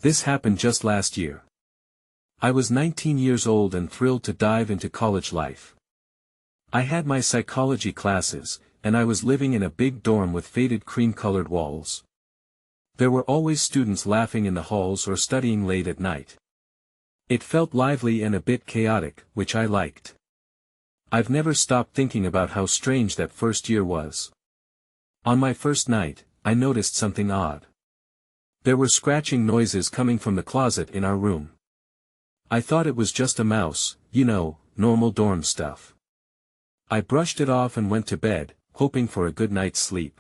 This happened just last year. I was 19 years old and thrilled to dive into college life. I had my psychology classes, and I was living in a big dorm with faded cream-colored walls. There were always students laughing in the halls or studying late at night. It felt lively and a bit chaotic, which I liked. I've never stopped thinking about how strange that first year was. On my first night, I noticed something odd. There were scratching noises coming from the closet in our room. I thought it was just a mouse, normal dorm stuff. I brushed it off and went to bed, hoping for a good night's sleep.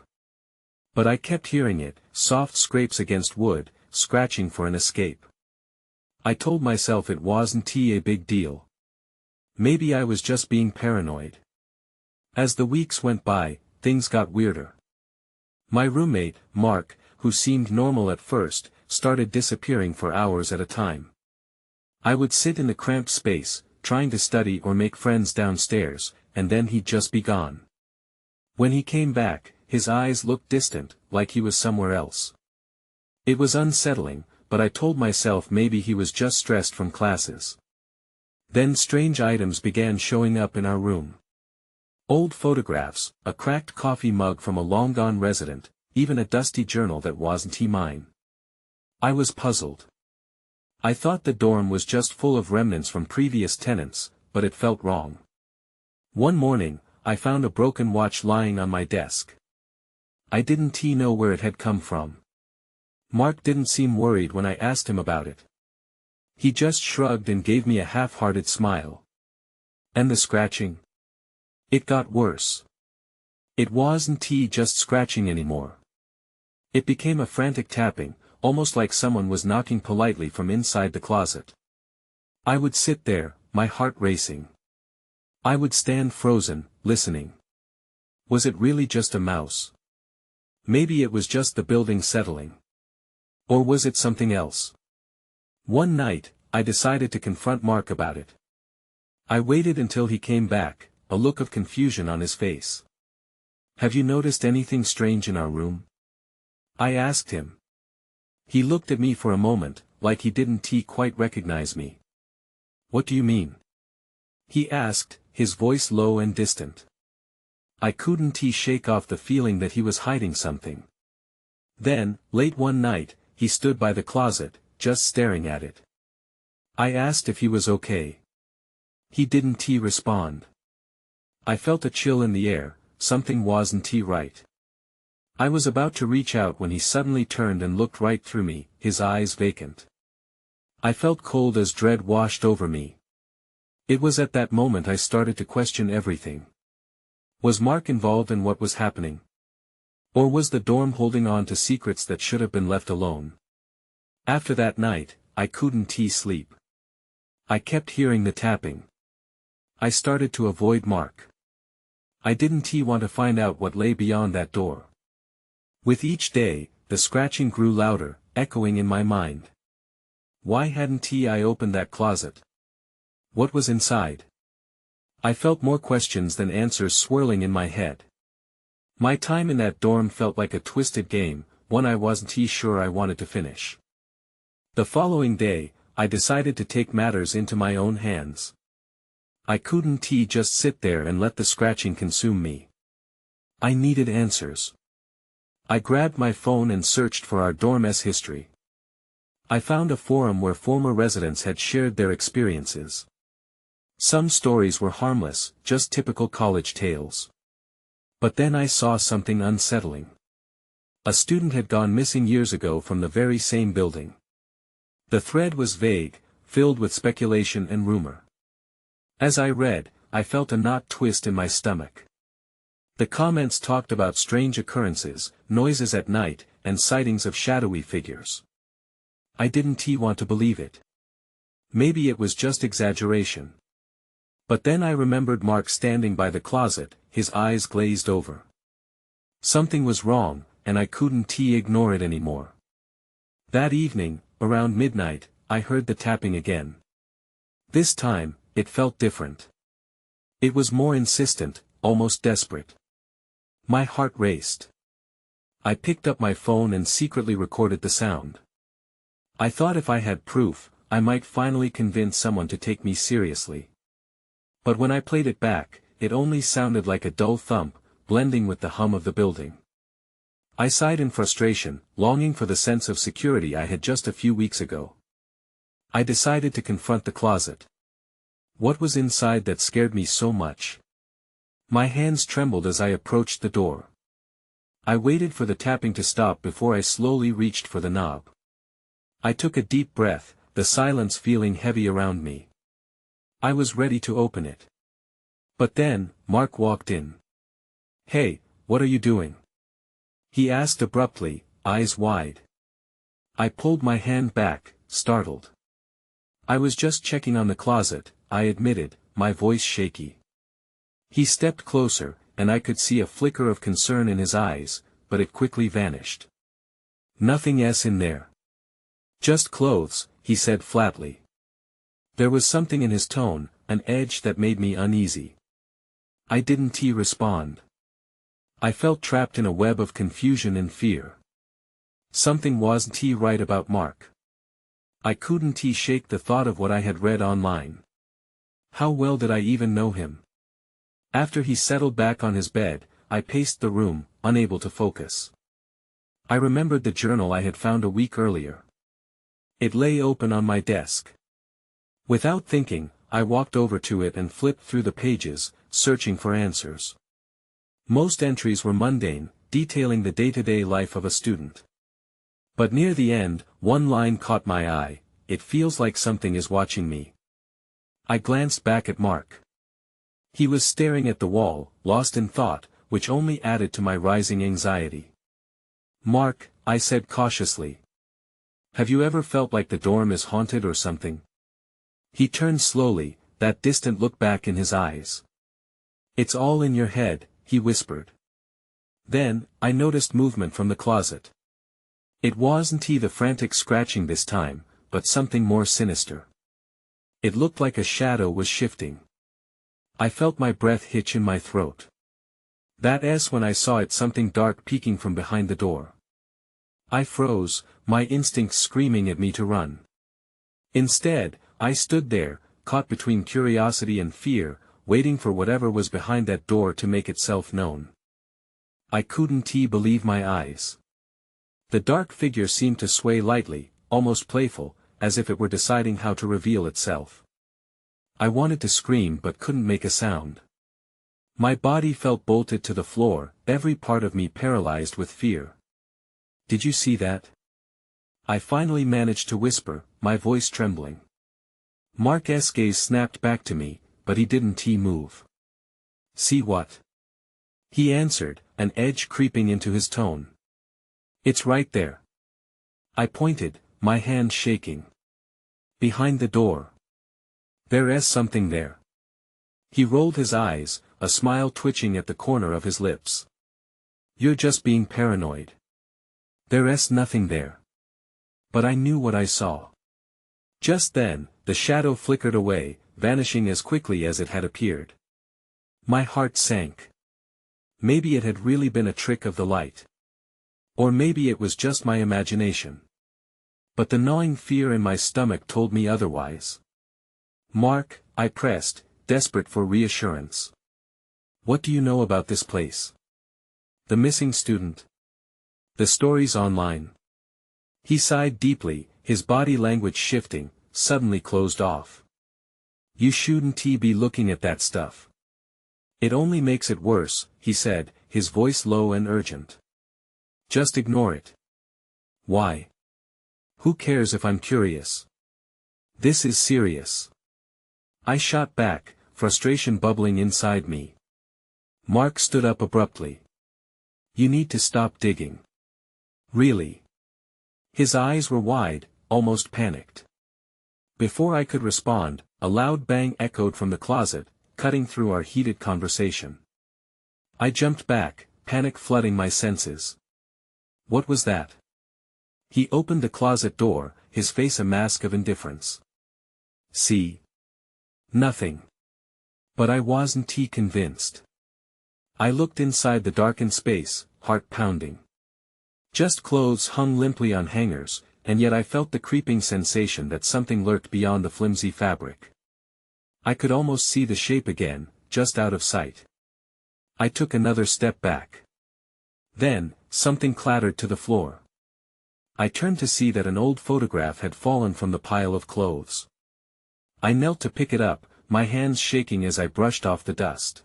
But I kept hearing it, soft scrapes against wood, scratching for an escape. I told myself it wasn't a big deal. Maybe I was just being paranoid. As the weeks went by, things got weirder. My roommate, Mark, who seemed normal at first, started disappearing for hours at a time. I would sit in the cramped space, trying to study or make friends downstairs, and then he'd just be gone. When he came back, his eyes looked distant, like he was somewhere else. It was unsettling, but I told myself maybe he was just stressed from classes. Then strange items began showing up in our room. Old photographs, a cracked coffee mug from a long-gone resident, even a dusty journal that wasn't mine. I was puzzled. I thought the dorm was just full of remnants from previous tenants, but it felt wrong. One morning, I found a broken watch lying on my desk. I didn't know where it had come from. Mark didn't seem worried when I asked him about it. He just shrugged and gave me a half-hearted smile. And the scratching? It got worse. It wasn't just scratching anymore. It became a frantic tapping, almost like someone was knocking politely from inside the closet. I would sit there, my heart racing. I would stand frozen, listening. Was it really just a mouse? Maybe it was just the building settling. Or was it something else? One night, I decided to confront Mark about it. I waited until he came back, a look of confusion on his face. "Have you noticed anything strange in our room?" I asked him. He looked at me for a moment, like he didn't quite recognize me. "What do you mean?" he asked, his voice low and distant. I couldn't shake off the feeling that he was hiding something. Then, late one night, he stood by the closet, just staring at it. I asked if he was okay. He didn't respond. I felt a chill in the air, something wasn't right. I was about to reach out when he suddenly turned and looked right through me, his eyes vacant. I felt cold as dread washed over me. It was at that moment I started to question everything. Was Mark involved in what was happening? Or was the dorm holding on to secrets that should have been left alone? After that night, I couldn't sleep. I kept hearing the tapping. I started to avoid Mark. I didn't want to find out what lay beyond that door. With each day, the scratching grew louder, echoing in my mind. Why hadn't I opened that closet? What was inside? I felt more questions than answers swirling in my head. My time in that dorm felt like a twisted game, one I wasn't sure I wanted to finish. The following day, I decided to take matters into my own hands. I couldn't just sit there and let the scratching consume me. I needed answers. I grabbed my phone and searched for our dorm's history. I found a forum where former residents had shared their experiences. Some stories were harmless, just typical college tales. But then I saw something unsettling. A student had gone missing years ago from the very same building. The thread was vague, filled with speculation and rumor. As I read, I felt a knot twist in my stomach. The comments talked about strange occurrences, noises at night, and sightings of shadowy figures. I didn't want to believe it. Maybe it was just exaggeration. But then I remembered Mark standing by the closet, his eyes glazed over. Something was wrong, and I couldn't ignore it anymore. That evening, around midnight, I heard the tapping again. This time, it felt different. It was more insistent, almost desperate. My heart raced. I picked up my phone and secretly recorded the sound. I thought if I had proof, I might finally convince someone to take me seriously. But when I played it back, it only sounded like a dull thump, blending with the hum of the building. I sighed in frustration, longing for the sense of security I had just a few weeks ago. I decided to confront the closet. What was inside that scared me so much? My hands trembled as I approached the door. I waited for the tapping to stop before I slowly reached for the knob. I took a deep breath, the silence feeling heavy around me. I was ready to open it. But then, Mark walked in. "Hey, what are you doing?" he asked abruptly, eyes wide. I pulled my hand back, startled. "I was just checking on the closet," I admitted, my voice shaky. He stepped closer, and I could see a flicker of concern in his eyes, but it quickly vanished. "Nothing else in there. Just clothes," he said flatly. There was something in his tone, an edge that made me uneasy. I didn't respond. I felt trapped in a web of confusion and fear. Something wasn't right about Mark. I couldn't shake the thought of what I had read online. How well did I even know him? After he settled back on his bed, I paced the room, unable to focus. I remembered the journal I had found a week earlier. It lay open on my desk. Without thinking, I walked over to it and flipped through the pages, searching for answers. Most entries were mundane, detailing the day-to-day life of a student. But near the end, one line caught my eye: "It feels like something is watching me." I glanced back at Mark. He was staring at the wall, lost in thought, which only added to my rising anxiety. "Mark," I said cautiously. "Have you ever felt like the dorm is haunted or something?" He turned slowly, that distant look back in his eyes. "It's all in your head," he whispered. Then, I noticed movement from the closet. It wasn't the frantic scratching this time, but something more sinister. It looked like a shadow was shifting. I felt my breath hitch in my throat. That's when I saw it, something dark peeking from behind the door. I froze, my instincts screaming at me to run. Instead, I stood there, caught between curiosity and fear, waiting for whatever was behind that door to make itself known. I couldn't believe my eyes. The dark figure seemed to sway lightly, almost playful, as if it were deciding how to reveal itself. I wanted to scream but couldn't make a sound. My body felt bolted to the floor, every part of me paralyzed with fear. "Did you see that?" I finally managed to whisper, my voice trembling. Mark's gaze snapped back to me, but he didn't move. "See what?" he answered, an edge creeping into his tone. "It's right there." I pointed, my hand shaking. "Behind the door. There's something there." He rolled his eyes, a smile twitching at the corner of his lips. "You're just being paranoid. There's nothing there." But I knew what I saw. Just then, the shadow flickered away, vanishing as quickly as it had appeared. My heart sank. Maybe it had really been a trick of the light. Or maybe it was just my imagination. But the gnawing fear in my stomach told me otherwise. "Mark," I pressed, desperate for reassurance. "What do you know about this place? The missing student? The stories online?" He sighed deeply, his body language shifting, suddenly closed off. "You shouldn't be looking at that stuff. It only makes it worse," he said, his voice low and urgent. "Just ignore it." "Why? Who cares if I'm curious? This is serious." I shot back, frustration bubbling inside me. Mark stood up abruptly. "You need to stop digging." "Really?" His eyes were wide, almost panicked. Before I could respond, a loud bang echoed from the closet, cutting through our heated conversation. I jumped back, panic flooding my senses. "What was that?" He opened the closet door, his face a mask of indifference. "See? Nothing." But I wasn't convinced. I looked inside the darkened space, heart pounding. Just clothes hung limply on hangers, and yet I felt the creeping sensation that something lurked beyond the flimsy fabric. I could almost see the shape again, just out of sight. I took another step back. Then, something clattered to the floor. I turned to see that an old photograph had fallen from the pile of clothes. I knelt to pick it up, my hands shaking as I brushed off the dust.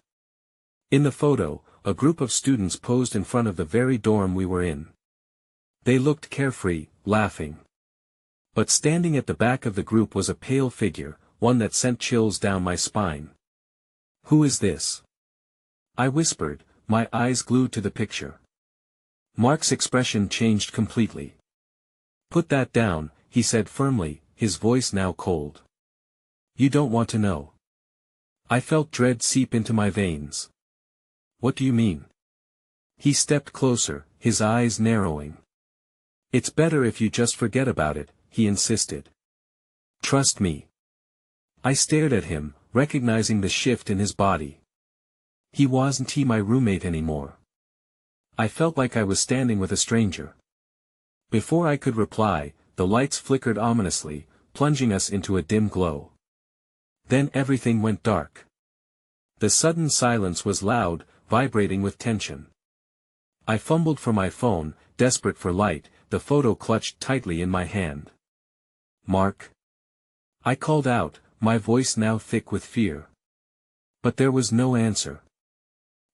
In the photo, a group of students posed in front of the very dorm we were in. They looked carefree, laughing. But standing at the back of the group was a pale figure, one that sent chills down my spine. "Who is this?" I whispered, my eyes glued to the picture. Mark's expression changed completely. "Put that down," he said firmly, his voice now cold. "You don't want to know." I felt dread seep into my veins. "What do you mean?" He stepped closer, his eyes narrowing. "It's better if you just forget about it," he insisted. "Trust me." I stared at him, recognizing the shift in his body. He wasn't my roommate anymore. I felt like I was standing with a stranger. Before I could reply, the lights flickered ominously, plunging us into a dim glow. Then everything went dark. The sudden silence was loud, vibrating with tension. I fumbled for my phone, desperate for light, the photo clutched tightly in my hand. "Mark?" I called out, my voice now thick with fear. But there was no answer.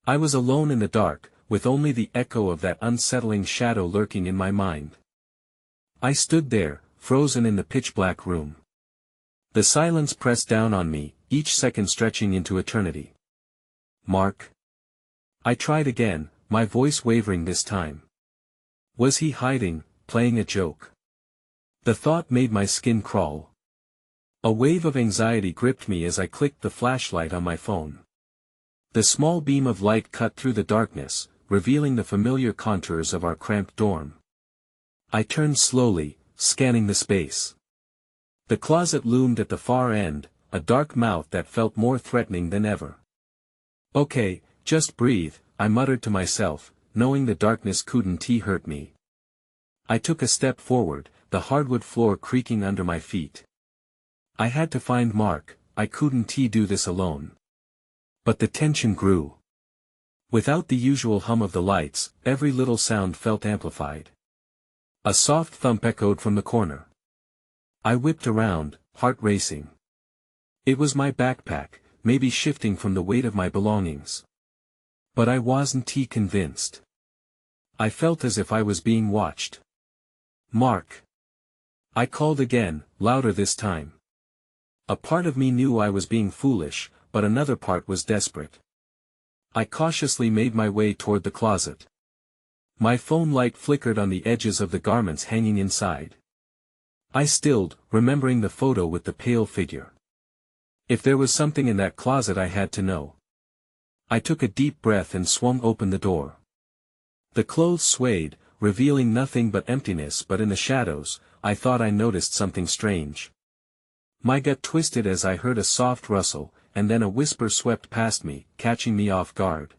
I was alone in the dark, with only the echo of that unsettling shadow lurking in my mind. I stood there, frozen in the pitch-black room. The silence pressed down on me, each second stretching into eternity. "Mark?" I tried again, my voice wavering this time. Was he hiding, playing a joke? The thought made my skin crawl. A wave of anxiety gripped me as I clicked the flashlight on my phone. The small beam of light cut through the darkness, revealing the familiar contours of our cramped dorm. I turned slowly, scanning the space. The closet loomed at the far end, a dark mouth that felt more threatening than ever. "Okay, just breathe," I muttered to myself, knowing the darkness couldn't hurt me. I took a step forward, the hardwood floor creaking under my feet. I had to find Mark, I couldn't do this alone. But the tension grew. Without the usual hum of the lights, every little sound felt amplified. A soft thump echoed from the corner. I whipped around, heart racing. It was my backpack, maybe shifting from the weight of my belongings. But I wasn't convinced. I felt as if I was being watched. "Mark!" I called again, louder this time. A part of me knew I was being foolish, but another part was desperate. I cautiously made my way toward the closet. My phone light flickered on the edges of the garments hanging inside. I stilled, remembering the photo with the pale figure. If there was something in that closet I had to know. I took a deep breath and swung open the door. The clothes swayed, revealing nothing but emptiness, but in the shadows, I thought I noticed something strange. My gut twisted as I heard a soft rustle, and then a whisper swept past me, catching me off guard.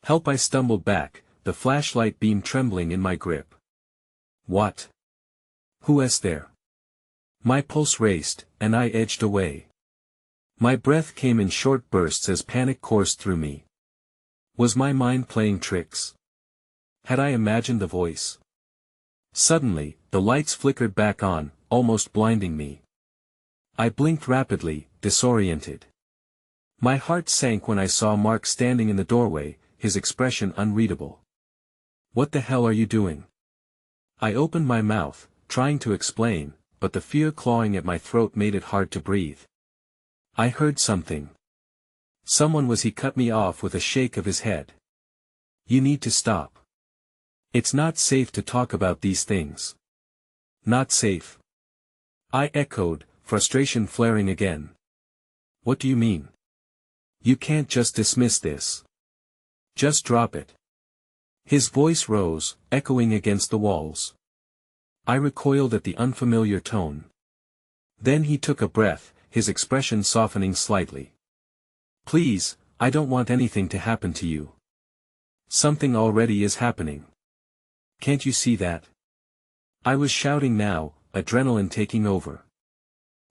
"Help!" I stumbled back, the flashlight beam trembling in my grip. "What? Who's there?" My pulse raced, and I edged away. My breath came in short bursts as panic coursed through me. Was my mind playing tricks? Had I imagined the voice? Suddenly, the lights flickered back on, almost blinding me. I blinked rapidly, disoriented. My heart sank when I saw Mark standing in the doorway, his expression unreadable. "What the hell are you doing?" I opened my mouth, trying to explain, but the fear clawing at my throat made it hard to breathe. "I heard something. Someone was." He cut me off with a shake of his head. "You need to stop. It's not safe to talk about these things." "Not safe?" I echoed, frustration flaring again. "What do you mean? You can't just dismiss this. Just drop it." His voice rose, echoing against the walls. I recoiled at the unfamiliar tone. Then he took a breath, his expression softening slightly. "Please, I don't want anything to happen to you. Something already is happening. Can't you see that?" I was shouting now, adrenaline taking over.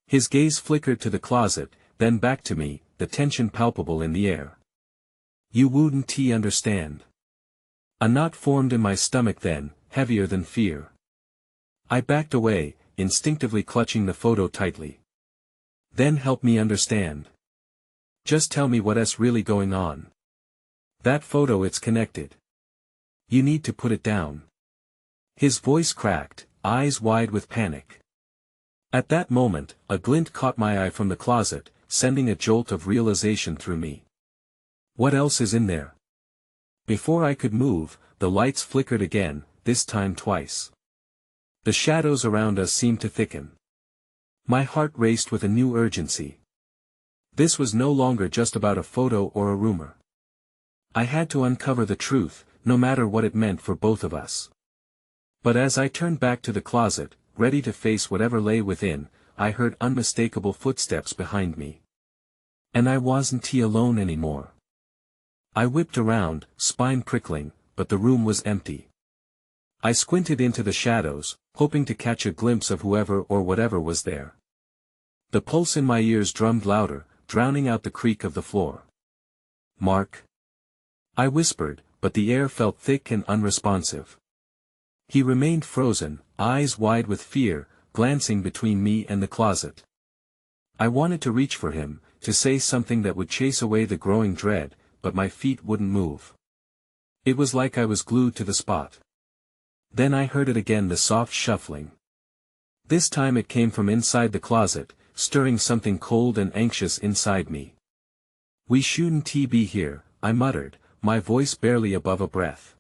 His gaze flickered to the closet, then back to me, the tension palpable in the air. You wouldn't understand. A knot formed in my stomach then, heavier than fear. I backed away, instinctively clutching the photo tightly. Then help me understand. Just tell me what's really going on. That photo, it's connected. You need to put it down. His voice cracked, eyes wide with panic. At that moment, a glint caught my eye from the closet, sending a jolt of realization through me. What else is in there? Before I could move, the lights flickered again, this time twice. The shadows around us seemed to thicken. My heart raced with a new urgency. This was no longer just about a photo or a rumor. I had to uncover the truth, no matter what it meant for both of us. But as I turned back to the closet, ready to face whatever lay within, I heard unmistakable footsteps behind me. And I wasn't alone anymore. I whipped around, spine prickling, but the room was empty. I squinted into the shadows, hoping to catch a glimpse of whoever or whatever was there. The pulse in my ears drummed louder, drowning out the creak of the floor. Mark. I whispered, but the air felt thick and unresponsive. He remained frozen, eyes wide with fear, glancing between me and the closet. I wanted to reach for him, to say something that would chase away the growing dread, but my feet wouldn't move. It was like I was glued to the spot. Then I heard it again, the soft shuffling. This time it came from inside the closet, stirring something cold and anxious inside me. We shouldn't be here, I muttered, my voice barely above a breath.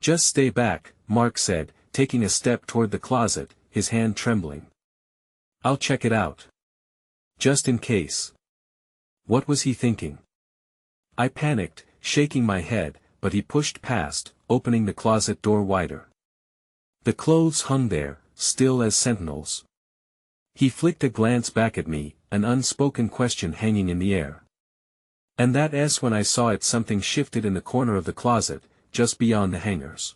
Just stay back, Mark said, taking a step toward the closet, his hand trembling. I'll check it out. Just in case. What was he thinking? I panicked, shaking my head, but he pushed past, opening the closet door wider. The clothes hung there, still as sentinels. He flicked a glance back at me, an unspoken question hanging in the air. And that's when I saw it. Something shifted in the corner of the closet, just beyond the hangers.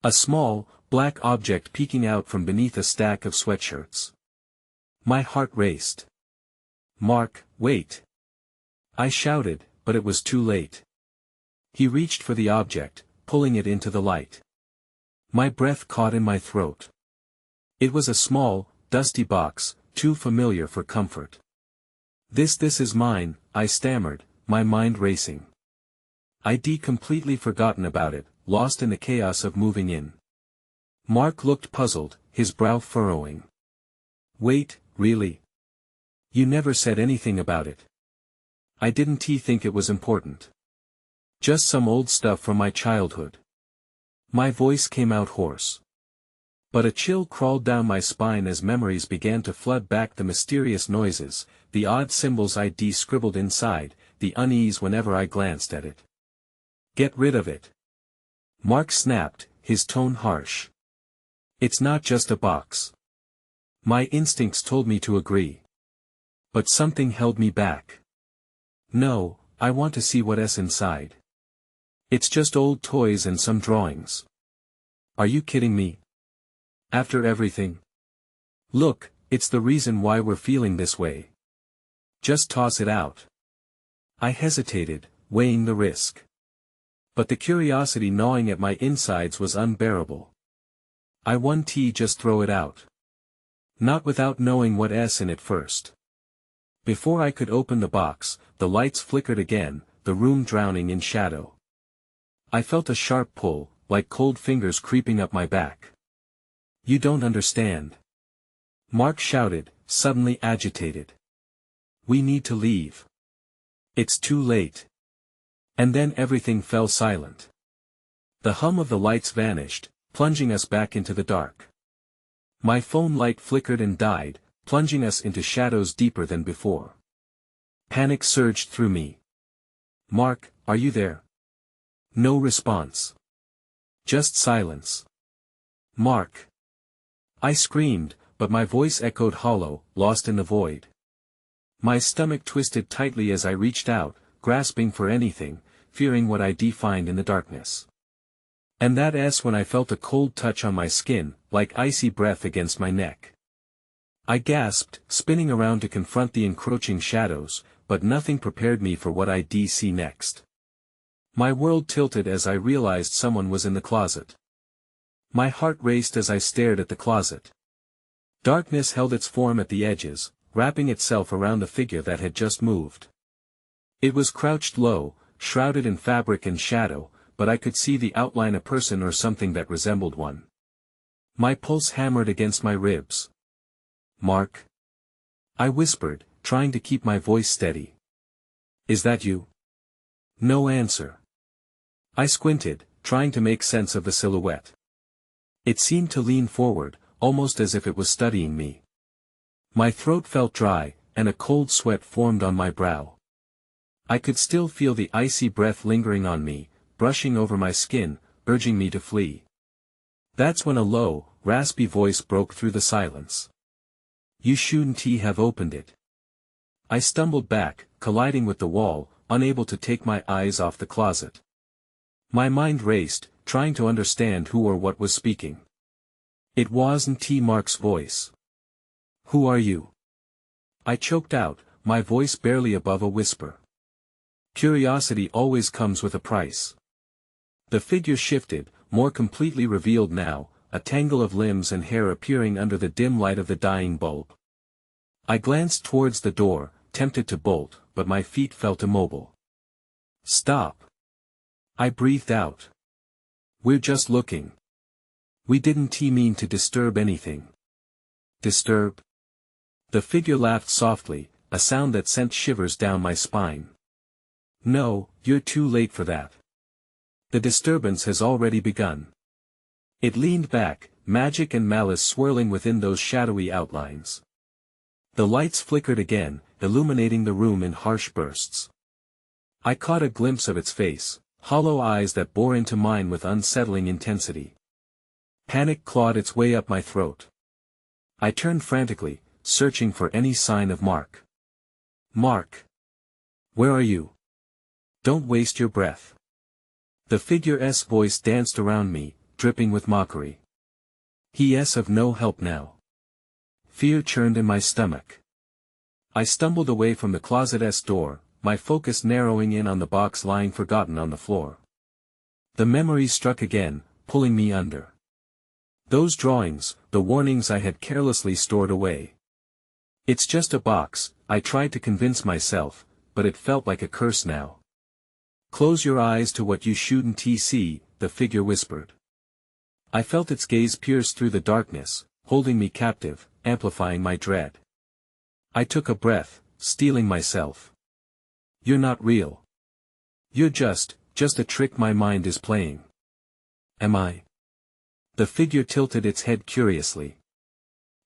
A small, black object peeking out from beneath a stack of sweatshirts. My heart raced. Mark, wait! I shouted, but it was too late. He reached for the object, pulling it into the light. My breath caught in my throat. It was a small, dusty box, too familiar for comfort. This is mine, I stammered, my mind racing. I'd completely forgotten about it, lost in the chaos of moving in. Mark looked puzzled, his brow furrowing. Wait, really? You never said anything about it. I didn't think it was important. Just some old stuff from my childhood. My voice came out hoarse. But a chill crawled down my spine as memories began to flood back, the mysterious noises, the odd symbols I'd scribbled inside, the unease whenever I glanced at it. Get rid of it. Mark snapped, his tone harsh. It's not just a box. My instincts told me to agree. But something held me back. No, I want to see what's inside. It's just old toys and some drawings. Are you kidding me? After everything? Look, it's the reason why we're feeling this way. Just toss it out. I hesitated, weighing the risk. But the curiosity gnawing at my insides was unbearable. I won't just throw it out. Not without knowing what's in it first. Before I could open the box, the lights flickered again, the room drowning in shadow. I felt a sharp pull, like cold fingers creeping up my back. You don't understand. Mark shouted, suddenly agitated. We need to leave. It's too late. And then everything fell silent. The hum of the lights vanished, plunging us back into the dark. My phone light flickered and died, plunging us into shadows deeper than before. Panic surged through me. Mark, are you there? No response. Just silence. Mark. I screamed, but my voice echoed hollow, lost in the void. My stomach twisted tightly as I reached out, grasping for anything, fearing what I'd find in the darkness. And that S when I felt a cold touch on my skin, like icy breath against my neck. I gasped, spinning around to confront the encroaching shadows, but nothing prepared me for what I'd see next. My world tilted as I realized someone was in the closet. My heart raced as I stared at the closet. Darkness held its form at the edges, wrapping itself around the figure that had just moved. It was crouched low, shrouded in fabric and shadow, but I could see the outline of a person or something that resembled one. My pulse hammered against my ribs. "Mark?" I whispered, trying to keep my voice steady. "Is that you?" No answer. I squinted, trying to make sense of the silhouette. It seemed to lean forward, almost as if it was studying me. My throat felt dry, and a cold sweat formed on my brow. I could still feel the icy breath lingering on me, brushing over my skin, urging me to flee. That's when a low, raspy voice broke through the silence. "You shouldn't have opened it." I stumbled back, colliding with the wall, unable to take my eyes off the closet. My mind raced, trying to understand who or what was speaking. It wasn't Mark's voice. "Who are you?" I choked out, my voice barely above a whisper. Curiosity always comes with a price. The figure shifted, more completely revealed now, a tangle of limbs and hair appearing under the dim light of the dying bulb. I glanced towards the door, tempted to bolt, but my feet felt immobile. "Stop!" I breathed out. "We're just looking. We didn't mean to disturb anything." "Disturb?" The figure laughed softly, a sound that sent shivers down my spine. "No, you're too late for that. The disturbance has already begun." It leaned back, magic and malice swirling within those shadowy outlines. The lights flickered again, illuminating the room in harsh bursts. I caught a glimpse of its face, hollow eyes that bore into mine with unsettling intensity. Panic clawed its way up my throat. I turned frantically, searching for any sign of Mark. "Mark! Where are you? Don't waste your breath." The figure's voice danced around me, dripping with mockery. He's of no help now. Fear churned in my stomach. I stumbled away from the closet's door, my focus narrowing in on the box lying forgotten on the floor. The memories struck again, pulling me under. Those drawings, the warnings I had carelessly stored away. "It's just a box," I tried to convince myself, but it felt like a curse now. "Close your eyes to what you shouldn't see," the figure whispered. I felt its gaze pierce through the darkness, holding me captive, amplifying my dread. I took a breath, steeling myself. "You're not real. You're just a trick my mind is playing." "Am I?" The figure tilted its head curiously.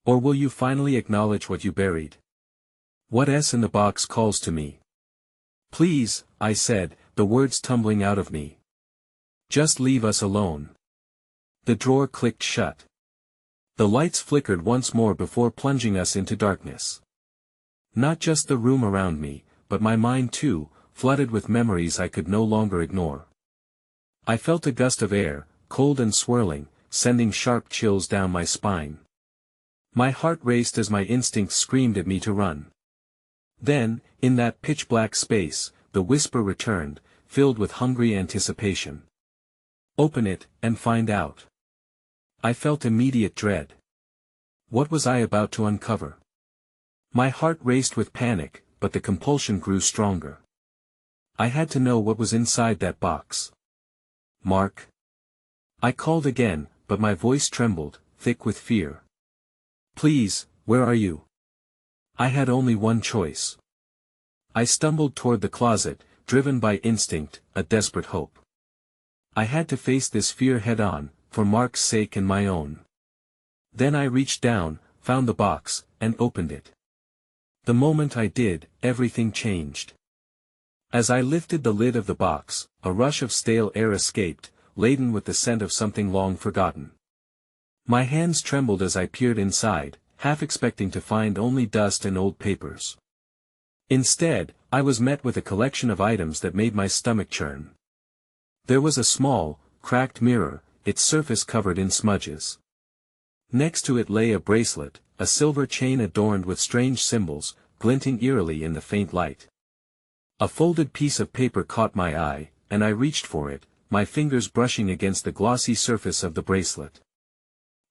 "Or will you finally acknowledge what you buried? What S in the box calls to me?" "Please," I said, the words tumbling out of me. "Just leave us alone." The drawer clicked shut. The lights flickered once more before plunging us into darkness. Not just the room around me, but my mind too, flooded with memories I could no longer ignore. I felt a gust of air, cold and swirling, sending sharp chills down my spine. My heart raced as my instincts screamed at me to run. Then, in that pitch-black space, the whisper returned, filled with hungry anticipation. "Open it, and find out." I felt immediate dread. What was I about to uncover? My heart raced with panic, but the compulsion grew stronger. I had to know what was inside that box. "Mark?" I called again, but my voice trembled, thick with fear. "Please, where are you?" I had only one choice. I stumbled toward the closet, driven by instinct, a desperate hope. I had to face this fear head-on, for Mark's sake and my own. Then I reached down, found the box, and opened it. The moment I did, everything changed. As I lifted the lid of the box, a rush of stale air escaped, laden with the scent of something long forgotten. My hands trembled as I peered inside, half expecting to find only dust and old papers. Instead, I was met with a collection of items that made my stomach churn. There was a small, cracked mirror, its surface covered in smudges. Next to it lay a bracelet, a silver chain adorned with strange symbols, glinting eerily in the faint light. A folded piece of paper caught my eye, and I reached for it, my fingers brushing against the glossy surface of the bracelet.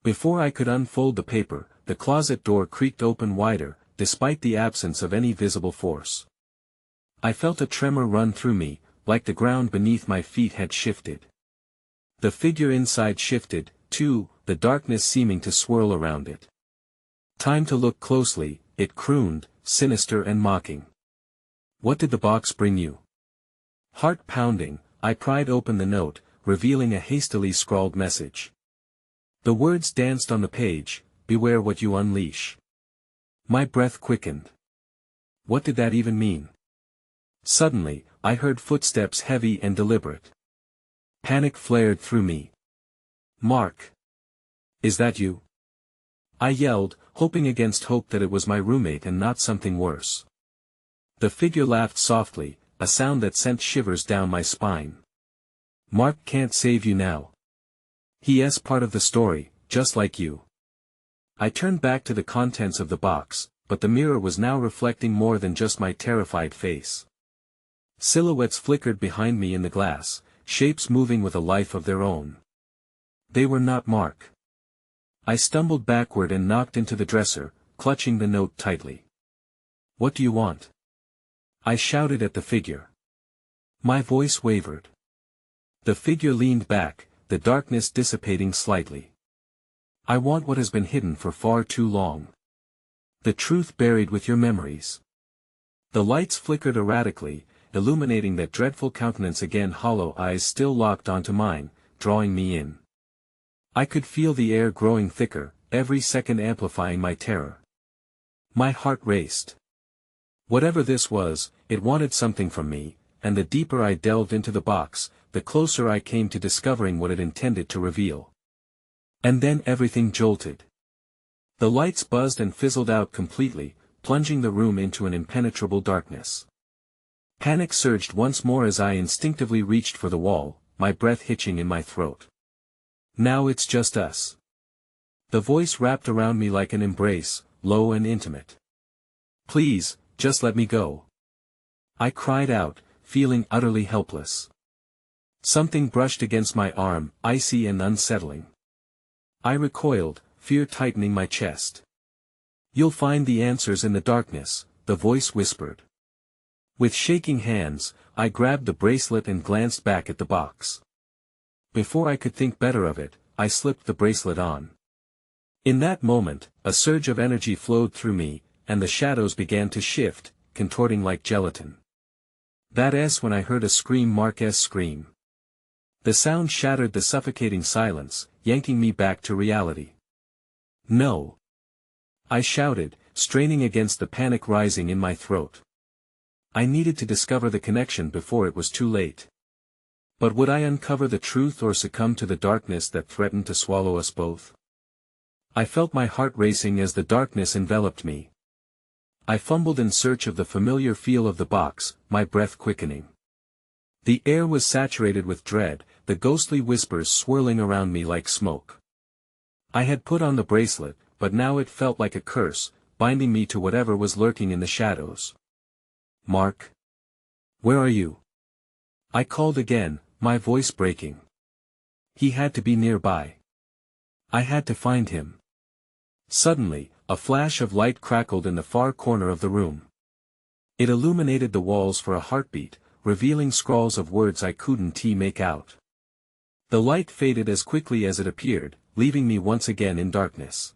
Before I could unfold the paper, the closet door creaked open wider, despite the absence of any visible force. I felt a tremor run through me, like the ground beneath my feet had shifted. The figure inside shifted, too, the darkness seeming to swirl around it. "Time to look closely," it crooned, sinister and mocking. "What did the box bring you?" Heart pounding, I pried open the note, revealing a hastily scrawled message. The words danced on the page, "Beware what you unleash." My breath quickened. What did that even mean? Suddenly, I heard footsteps heavy and deliberate. Panic flared through me. "Mark! Is that you?" I yelled, hoping against hope that it was my roommate and not something worse. The figure laughed softly, a sound that sent shivers down my spine. "Mark can't save you now. He's part of the story, just like you." I turned back to the contents of the box, but the mirror was now reflecting more than just my terrified face. Silhouettes flickered behind me in the glass, shapes moving with a life of their own. They were not Mark. I stumbled backward and knocked into the dresser, clutching the note tightly. "What do you want?" I shouted at the figure. My voice wavered. The figure leaned back, the darkness dissipating slightly. "I want what has been hidden for far too long. The truth buried with your memories." The lights flickered erratically, illuminating that dreadful countenance again, hollow eyes still locked onto mine, drawing me in. I could feel the air growing thicker, every second amplifying my terror. My heart raced. Whatever this was, it wanted something from me, and the deeper I delved into the box, the closer I came to discovering what it intended to reveal. And then everything jolted. The lights buzzed and fizzled out completely, plunging the room into an impenetrable darkness. Panic surged once more as I instinctively reached for the wall, my breath hitching in my throat. "Now it's just us." The voice wrapped around me like an embrace, low and intimate. "Please, just let me go." I cried out, feeling utterly helpless. Something brushed against my arm, icy and unsettling. I recoiled, fear tightening my chest. "You'll find the answers in the darkness," the voice whispered. With shaking hands, I grabbed the bracelet and glanced back at the box. Before I could think better of it, I slipped the bracelet on. In that moment, a surge of energy flowed through me, and the shadows began to shift, contorting like gelatin. That's when I heard a scream, Marquez scream. The sound shattered the suffocating silence, yanking me back to reality. "No!" I shouted, straining against the panic rising in my throat. I needed to discover the connection before it was too late. But would I uncover the truth or succumb to the darkness that threatened to swallow us both? I felt my heart racing as the darkness enveloped me. I fumbled in search of the familiar feel of the box, my breath quickening. The air was saturated with dread, the ghostly whispers swirling around me like smoke. I had put on the bracelet, but now it felt like a curse, binding me to whatever was lurking in the shadows. "Mark? Where are you?" I called again, my voice breaking. He had to be nearby. I had to find him. Suddenly, a flash of light crackled in the far corner of the room. It illuminated the walls for a heartbeat, revealing scrawls of words I couldn't make out. The light faded as quickly as it appeared, leaving me once again in darkness.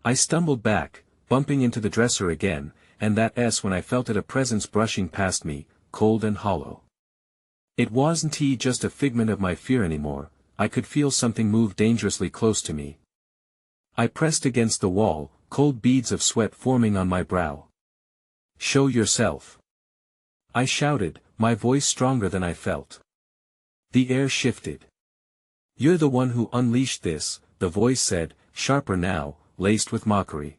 I stumbled back, bumping into the dresser again, and that's when I felt a presence brushing past me, cold and hollow. It wasn't just a figment of my fear anymore, I could feel something move dangerously close to me. I pressed against the wall, cold beads of sweat forming on my brow. "Show yourself!" I shouted, my voice stronger than I felt. The air shifted. "You're the one who unleashed this," the voice said, sharper now, laced with mockery.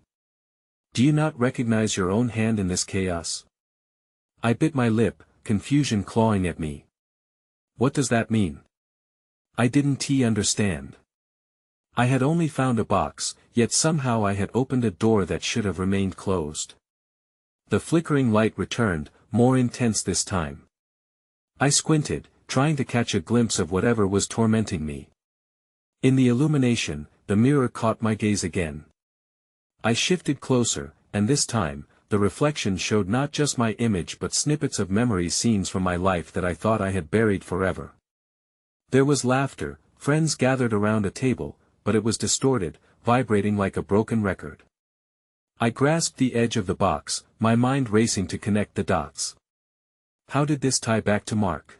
"Do you not recognize your own hand in this chaos?" I bit my lip, confusion clawing at me. "What does that mean?" I didn't understand. I had only found a box, yet somehow I had opened a door that should have remained closed. The flickering light returned, more intense this time. I squinted, trying to catch a glimpse of whatever was tormenting me. In the illumination, the mirror caught my gaze again. I shifted closer, and this time, the reflection showed not just my image but snippets of memory scenes from my life that I thought I had buried forever. There was laughter, friends gathered around a table, but it was distorted, vibrating like a broken record. I grasped the edge of the box, my mind racing to connect the dots. How did this tie back to Mark?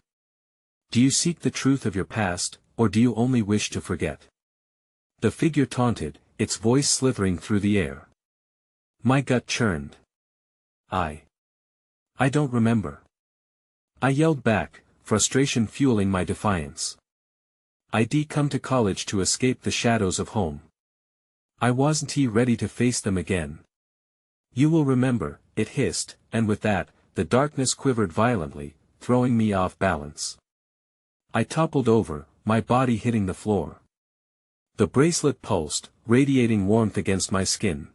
Do you seek the truth of your past, or do you only wish to forget? The figure taunted, its voice slithering through the air. My gut churned. I don't remember. I yelled back, frustration fueling my defiance. I'd come to college to escape the shadows of home. I wasn't ready to face them again. You will remember, it hissed, and with that, the darkness quivered violently, throwing me off balance. I toppled over, my body hitting the floor. The bracelet pulsed, radiating warmth against my skin.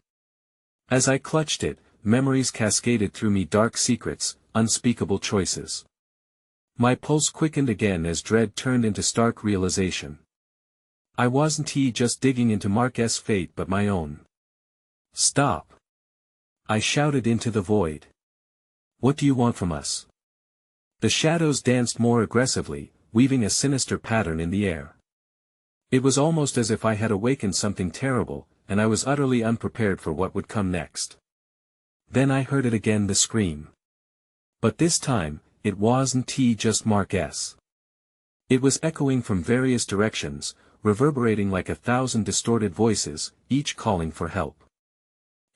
As I clutched it, memories cascaded through me, dark secrets, unspeakable choices. My pulse quickened again as dread turned into stark realization. I wasn't just digging into Mark's fate but my own. Stop! I shouted into the void. What do you want from us? The shadows danced more aggressively, weaving a sinister pattern in the air. It was almost as if I had awakened something terrible, and I was utterly unprepared for what would come next. Then I heard it again, the scream. But this time, it wasn't just Mark's. It was echoing from various directions, reverberating like 1,000 distorted voices, each calling for help.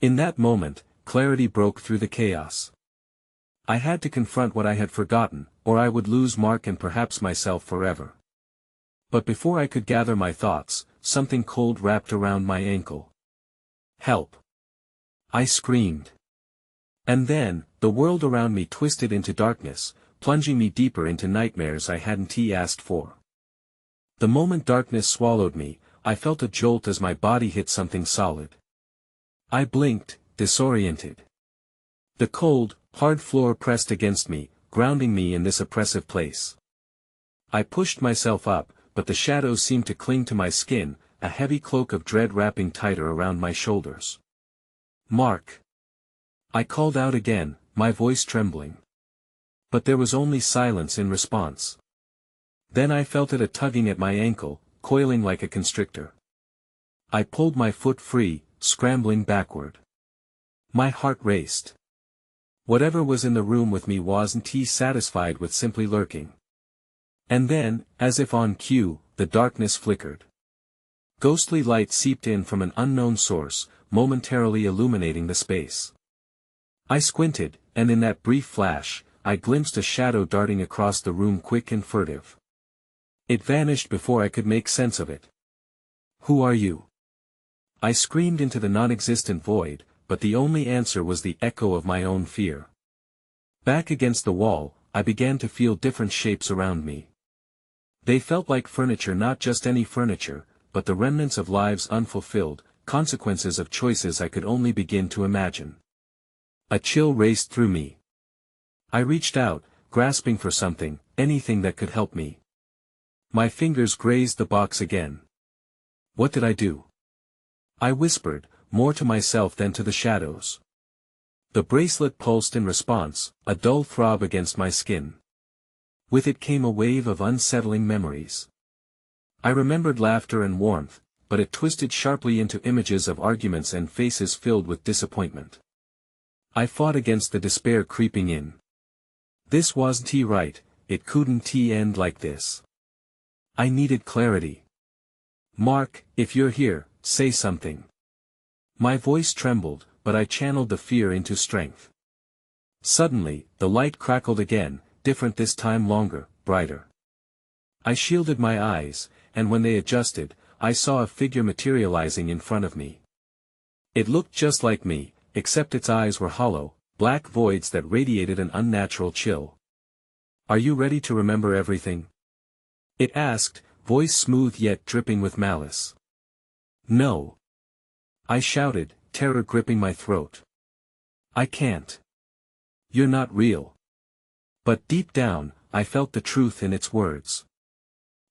In that moment, clarity broke through the chaos. I had to confront what I had forgotten, or I would lose Mark and perhaps myself forever. But before I could gather my thoughts, something cold wrapped around my ankle. Help! I screamed. And then, the world around me twisted into darkness, plunging me deeper into nightmares I hadn't asked for. The moment darkness swallowed me, I felt a jolt as my body hit something solid. I blinked, disoriented. The cold, hard floor pressed against me, grounding me in this oppressive place. I pushed myself up, but the shadows seemed to cling to my skin, a heavy cloak of dread wrapping tighter around my shoulders. Mark! I called out again, my voice trembling. But there was only silence in response. Then I felt it tugging at my ankle, coiling like a constrictor. I pulled my foot free, scrambling backward. My heart raced. Whatever was in the room with me wasn't satisfied with simply lurking. And then, as if on cue, the darkness flickered. Ghostly light seeped in from an unknown source, momentarily illuminating the space. I squinted, and in that brief flash, I glimpsed a shadow darting across the room, quick and furtive. It vanished before I could make sense of it. Who are you? I screamed into the non-existent void, but the only answer was the echo of my own fear. Back against the wall, I began to feel different shapes around me. They felt like furniture, not just any furniture, but the remnants of lives unfulfilled, consequences of choices I could only begin to imagine. A chill raced through me. I reached out, grasping for something, anything that could help me. My fingers grazed the box again. What did I do? I whispered, more to myself than to the shadows. The bracelet pulsed in response, a dull throb against my skin. With it came a wave of unsettling memories. I remembered laughter and warmth, but it twisted sharply into images of arguments and faces filled with disappointment. I fought against the despair creeping in. This wasn't right, it couldn't end like this. I needed clarity. Mark, if you're here, say something. My voice trembled, but I channeled the fear into strength. Suddenly, the light crackled again, different this time, longer, brighter. I shielded my eyes, and when they adjusted, I saw a figure materializing in front of me. It looked just like me, except its eyes were hollow, black voids that radiated an unnatural chill. Are you ready to remember everything? It asked, voice smooth yet dripping with malice. No. I shouted, terror gripping my throat. I can't. You're not real. But deep down, I felt the truth in its words.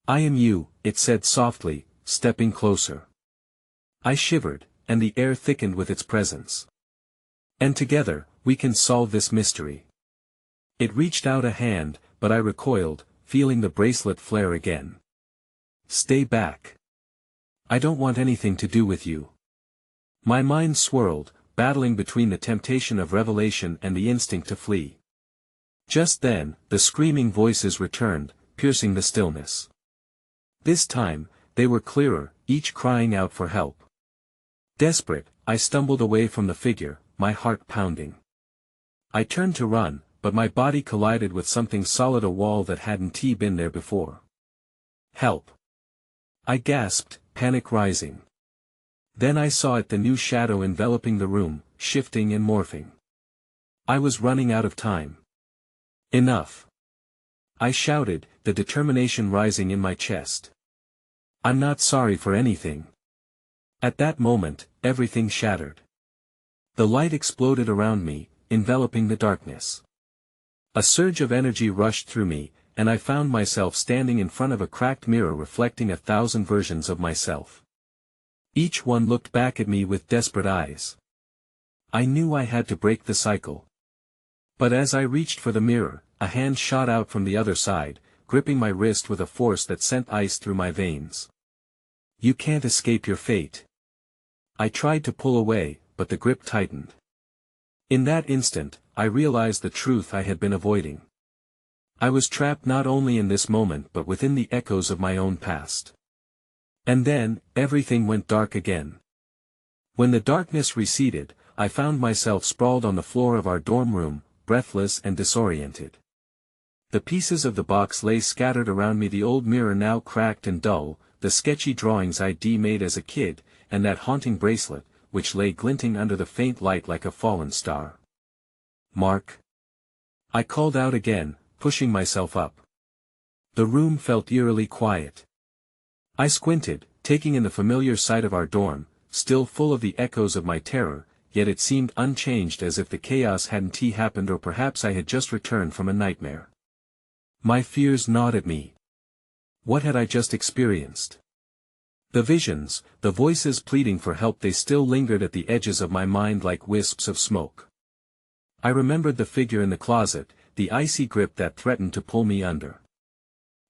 I am you, it said softly, stepping closer. I shivered, and the air thickened with its presence. And together, we can solve this mystery. It reached out a hand, but I recoiled, feeling the bracelet flare again. Stay back. I don't want anything to do with you. My mind swirled, battling between the temptation of revelation and the instinct to flee. Just then, the screaming voices returned, piercing the stillness. This time, they were clearer, each crying out for help. Desperate, I stumbled away from the figure, my heart pounding. I turned to run, but my body collided with something solid, a wall that hadn't been there before. Help! I gasped, panic rising. Then I saw it, the new shadow enveloping the room, shifting and morphing. I was running out of time. Enough! I shouted, the determination rising in my chest. I'm not sorry for anything. At that moment, everything shattered. The light exploded around me, enveloping the darkness. A surge of energy rushed through me, and I found myself standing in front of a cracked mirror reflecting 1,000 versions of myself. Each one looked back at me with desperate eyes. I knew I had to break the cycle. But as I reached for the mirror, a hand shot out from the other side, gripping my wrist with a force that sent ice through my veins. You can't escape your fate. I tried to pull away, but the grip tightened. In that instant, I realized the truth I had been avoiding. I was trapped not only in this moment but within the echoes of my own past. And then, everything went dark again. When the darkness receded, I found myself sprawled on the floor of our dorm room, breathless and disoriented. The pieces of the box lay scattered around me, the old mirror now cracked and dull, the sketchy drawings I'd made as a kid, and that haunting bracelet, which lay glinting under the faint light like a fallen star. Mark! I called out again, pushing myself up. The room felt eerily quiet. I squinted, taking in the familiar sight of our dorm, still full of the echoes of my terror, yet it seemed unchanged, as if the chaos hadn't happened, or perhaps I had just returned from a nightmare. My fears gnawed at me. What had I just experienced? The visions, the voices pleading for help, they still lingered at the edges of my mind like wisps of smoke. I remembered the figure in the closet, the icy grip that threatened to pull me under.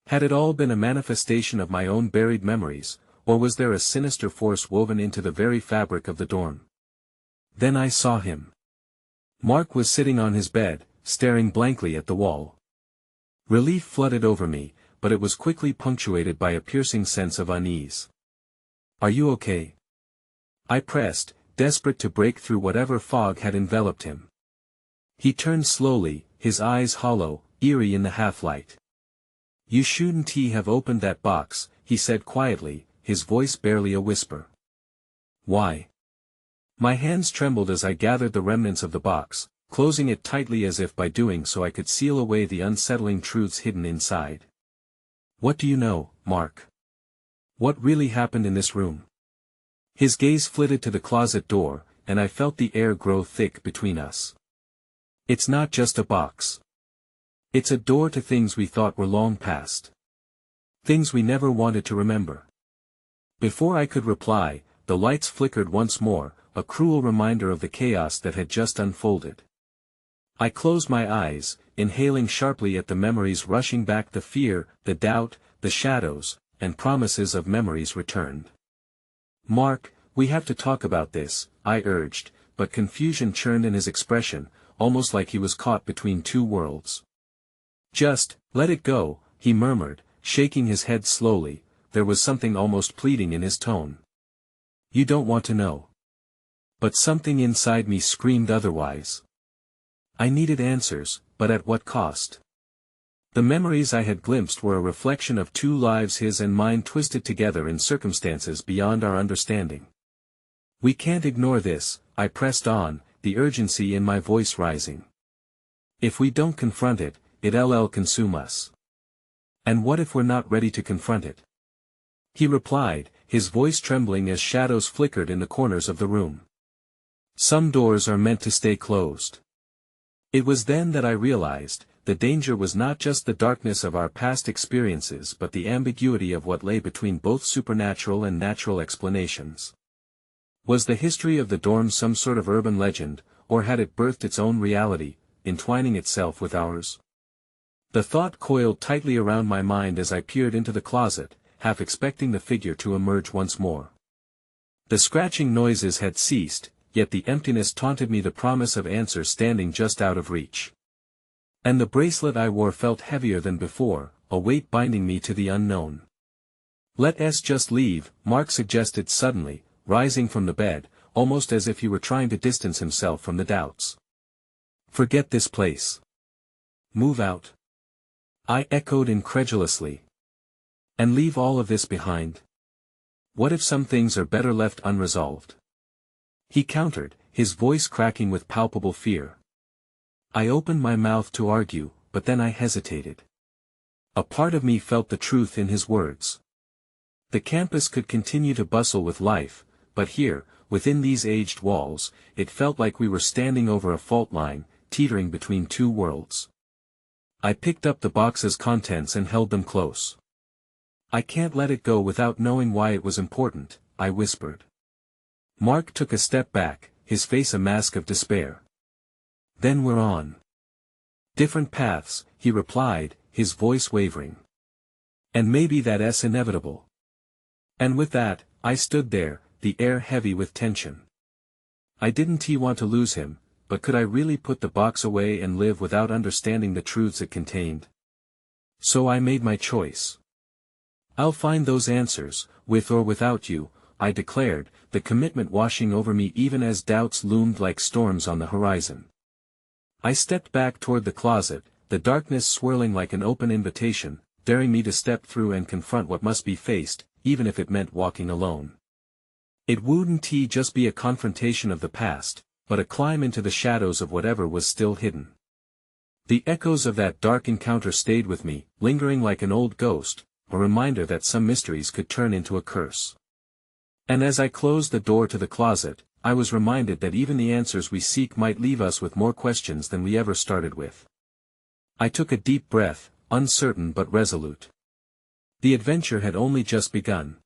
Had it all been a manifestation of my own buried memories, or was there a sinister force woven into the very fabric of the dorm? Then I saw him. Mark was sitting on his bed, staring blankly at the wall. Relief flooded over me, but it was quickly punctuated by a piercing sense of unease. Are you okay? I pressed, desperate to break through whatever fog had enveloped him. He turned slowly, his eyes hollow, eerie in the half-light. You shouldn't have opened that box, he said quietly, his voice barely a whisper. Why? My hands trembled as I gathered the remnants of the box, closing it tightly as if by doing so I could seal away the unsettling truths hidden inside. What do you know, Mark? What really happened in this room? His gaze flitted to the closet door, and I felt the air grow thick between us. It's not just a box. It's a door to things we thought were long past. Things we never wanted to remember. Before I could reply, the lights flickered once more, a cruel reminder of the chaos that had just unfolded. I closed my eyes, inhaling sharply at the memories rushing back. The fear, the doubt, the shadows, and promises of memories returned. Mark, we have to talk about this, I urged, but confusion churned in his expression, almost like he was caught between two worlds. Just, let it go, he murmured, shaking his head slowly. There was something almost pleading in his tone. You don't want to know. But something inside me screamed otherwise. I needed answers, but at what cost? The memories I had glimpsed were a reflection of two lives, his and mine, twisted together in circumstances beyond our understanding. We can't ignore this, I pressed on, the urgency in my voice rising. If we don't confront it, it'll consume us. And what if we're not ready to confront it? he replied, his voice trembling as shadows flickered in the corners of the room. Some doors are meant to stay closed. It was then that I realized, the danger was not just the darkness of our past experiences but the ambiguity of what lay between both supernatural and natural explanations. Was the history of the dorm some sort of urban legend, or had it birthed its own reality, entwining itself with ours? The thought coiled tightly around my mind as I peered into the closet, half expecting the figure to emerge once more. The scratching noises had ceased, yet the emptiness taunted me, the promise of answers standing just out of reach. And the bracelet I wore felt heavier than before, a weight binding me to the unknown. "Let's just leave," Mark suggested suddenly, rising from the bed, almost as if he were trying to distance himself from the doubts. "Forget this place. Move out." I echoed incredulously. "And leave all of this behind? What if some things are better left unresolved?" He countered, his voice cracking with palpable fear. I opened my mouth to argue, but then I hesitated. A part of me felt the truth in his words. The campus could continue to bustle with life, but here, within these aged walls, it felt like we were standing over a fault line, teetering between two worlds. I picked up the box's contents and held them close. "I can't let it go without knowing why it was important," I whispered. Mark took a step back, his face a mask of despair. "Then we're on different paths," he replied, his voice wavering. "And maybe that's inevitable." And with that, I stood there, the air heavy with tension. I didn't want to lose him, but could I really put the box away and live without understanding the truths it contained? So I made my choice. "I'll find those answers, with or without you," I declared, the commitment washing over me even as doubts loomed like storms on the horizon. I stepped back toward the closet, the darkness swirling like an open invitation, daring me to step through and confront what must be faced, even if it meant walking alone. It wouldn't just be a confrontation of the past, but a climb into the shadows of whatever was still hidden. The echoes of that dark encounter stayed with me, lingering like an old ghost, a reminder that some mysteries could turn into a curse. And as I closed the door to the closet, I was reminded that even the answers we seek might leave us with more questions than we ever started with. I took a deep breath, uncertain but resolute. The adventure had only just begun.